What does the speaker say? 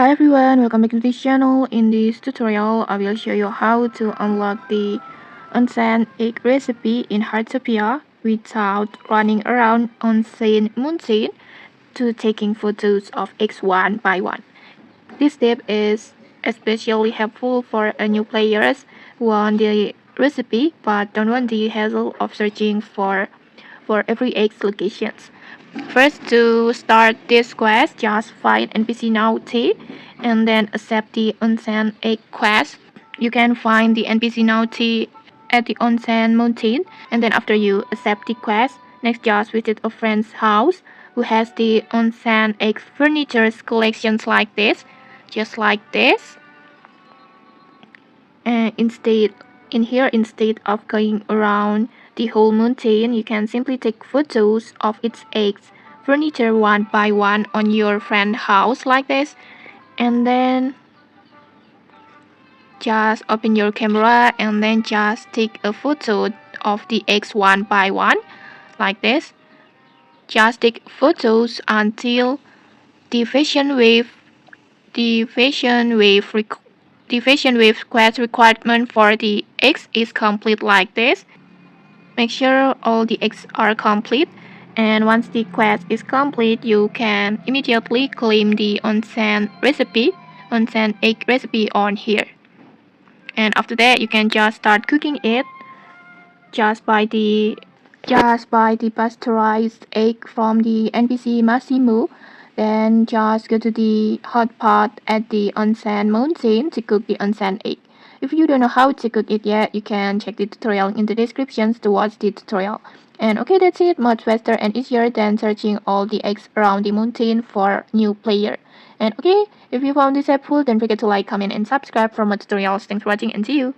Hi everyone, welcome back to this channel. In this tutorial, I will show you how to unlock the onsen egg recipe in Heartopia without running around onsen mountain to taking photos of eggs one by one. This step is especially helpful for new players who want the recipe but don't want the hassle of searching for every egg's locations. First, to start this quest, just find NPC Note and then accept the Onsen egg quest. You can find the NPC Note at the Onsen mountain, and then after you accept the quest, next just visit a friend's house who has the Onsen egg furniture collections like this, just like this. And instead of going around the whole mountain, you can simply take photos of its eggs furniture one by one on your friend's house like this, and then just open your camera and then just take a photo of the eggs one by one like this. Just take photos until the fashion wave the fashion wave quest requirement for the eggs is complete like this. Make sure all the eggs are complete, and once the quest is complete, you can immediately claim the onsen egg recipe on here. And after that, you can just start cooking it. Just buy the pasteurized egg from the NPC Massimo. Then just go to the hot pot at the onsen mountain to cook the onsen egg. If you don't know how to cook it yet, you can check the tutorial in the descriptions to watch the tutorial. And okay, that's it. Much faster and easier than searching all the eggs around the mountain for new player. And okay, if you found this helpful, don't forget to like, comment, and subscribe for more tutorials. Thanks for watching and see you.